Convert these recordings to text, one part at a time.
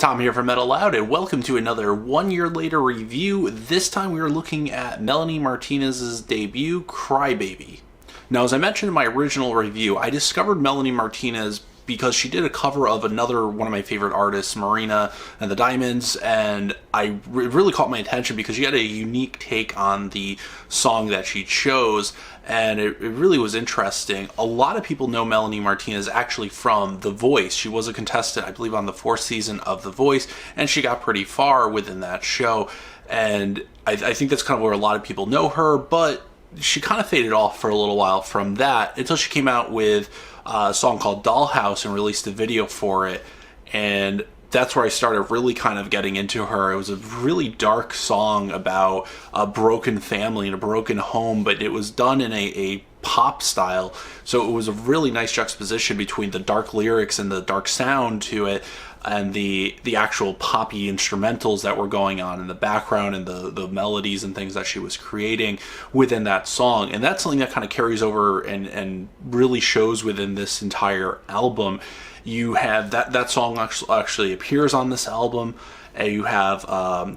Tom here from Metalloud, and welcome to another 1 year later review. This time we are looking at Melanie Martinez's debut, Crybaby. Now, as I mentioned in my original review, I discovered Melanie Martinez because she did a cover of another one of my favorite artists, Marina and the Diamonds, and it really caught my attention because she had a unique take on the song that she chose, and it really was interesting. A lot of people know Melanie Martinez actually from The Voice. She was a contestant, I believe, on the 4th season of The Voice, and she got pretty far within that show, and I think that's kind of where a lot of people know her, but she kind of faded off for a little while from that until she came out with a song called Dollhouse and released a video for it, and that's where I started really kind of getting into her. It was a really dark song about a broken family and a broken home, but it was done in a pop style, so it was a really nice juxtaposition between the dark lyrics and the dark sound to it and the actual poppy instrumentals that were going on in the background and the melodies and things that she was creating within that song. And that's something that kind of carries over and really shows within this entire album. You have that song actually appears on this album. You have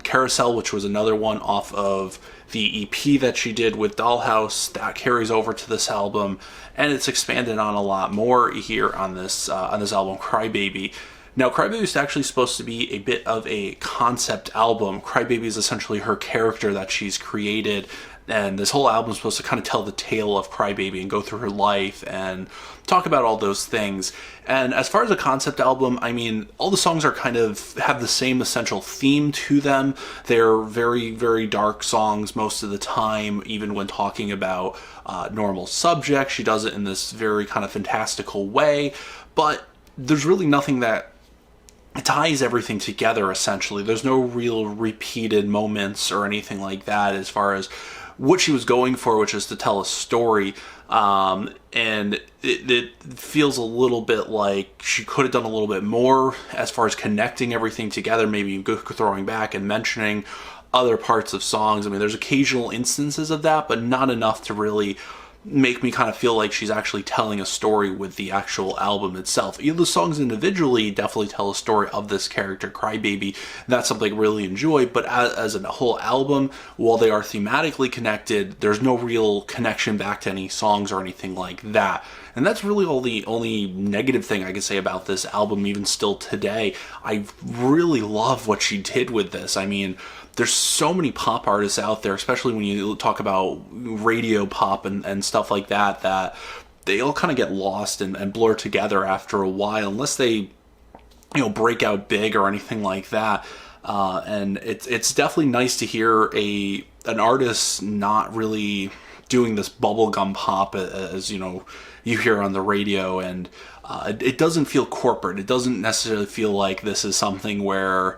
Carousel, which was another one off of the EP that she did with Dollhouse, that carries over to this album, and it's expanded on a lot more here on this album, Crybaby. Now, Crybaby is actually supposed to be a bit of a concept album. Crybaby is essentially her character that she's created, and this whole album is supposed to kind of tell the tale of Crybaby and go through her life and talk about all those things. And as far as a concept album, I mean, all the songs are kind of have the same essential theme to them. They're very, very dark songs most of the time, even when talking about normal subjects. She does it in this very kind of fantastical way, but there's really nothing that ties everything together, essentially. There's no real repeated moments or anything like that as far as what she was going for, which is to tell a story. And it feels a little bit like she could have done a little bit more as far as connecting everything together, maybe throwing back and mentioning other parts of songs. I mean, there's occasional instances of that, but not enough to really make me kind of feel like she's actually telling a story with the actual album itself. The songs individually definitely tell a story of this character, Crybaby. That's something I really enjoy, but as a whole album, while they are thematically connected, there's no real connection back to any songs or anything like that. And that's really the only negative thing I can say about this album, even still today. I really love what she did with this. I mean, there's so many pop artists out there, especially when you talk about radio pop and stuff like that, that they all kind of get lost and blur together after a while, unless they, break out big or anything like that. And it's definitely nice to hear an artist not really doing this bubblegum pop as you hear on the radio, and it doesn't feel corporate. It doesn't necessarily feel like this is something where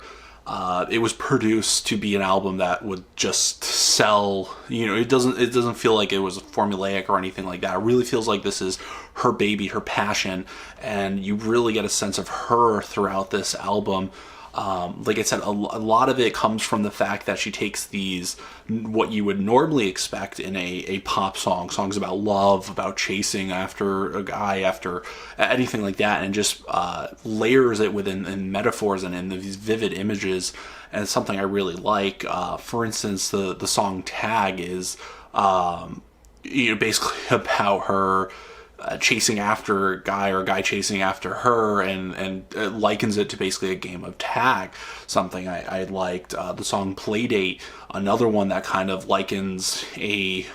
it was produced to be an album that would just sell. It doesn't feel like it was formulaic or anything like that. It really feels like this is her baby, her passion, and you really get a sense of her throughout this album. Like I said, a lot of it comes from the fact that she takes what you would normally expect in a pop song, songs about love, about chasing after a guy, after anything like that, and just layers it in metaphors and in these vivid images. And it's something I really like. For instance, the song Tag is basically about her chasing after a guy, or a guy chasing after her, and likens it to basically a game of tag. Something I liked. The song Playdate, another one that kind of likens a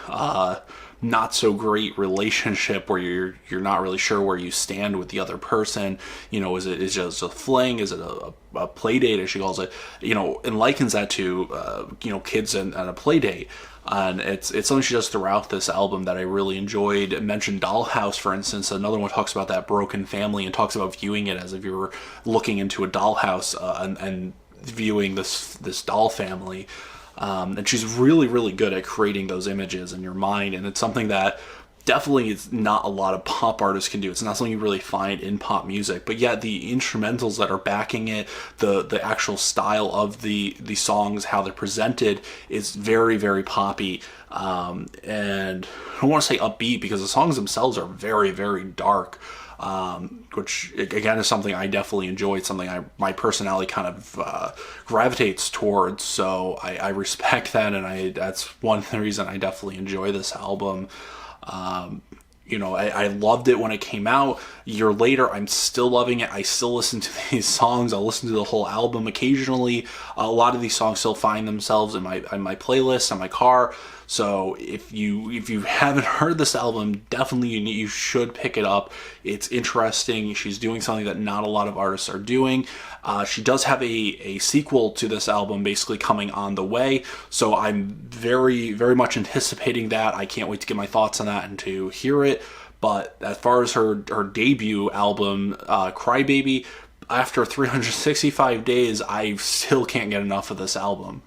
not so great relationship where you're not really sure where you stand with the other person. Is it just a fling? Is it a play date, as she calls it? And likens that to kids and a play date. And it's something she does throughout this album that I really enjoyed. I mentioned Dollhouse, for instance. Another one talks about that broken family and talks about viewing it as if you were looking into a dollhouse and viewing this doll family. And she's really, really good at creating those images in your mind. And it's something that definitely is not a lot of pop artists can do. It's not something you really find in pop music, but yet the instrumentals that are backing it, the actual style of the songs, how they're presented, is very, very poppy. And I don't want to say upbeat because the songs themselves are very, very dark. which again is something I definitely enjoy. It's something my personality kind of gravitates towards. So I respect that, and that's one of the reasons I definitely enjoy this album. I loved it when it came out. A year later, I'm still loving it. I still listen to these songs. I'll listen to the whole album occasionally. A lot of these songs still find themselves in my playlist, in my car. So if you haven't heard this album, definitely you should pick it up. It's interesting. She's doing something that not a lot of artists are doing. She does have a sequel to this album basically coming on the way, so I'm very, very much anticipating that. I can't wait to get my thoughts on that and to hear it. But as far as her debut album, Crybaby, after 365 days, I still can't get enough of this album.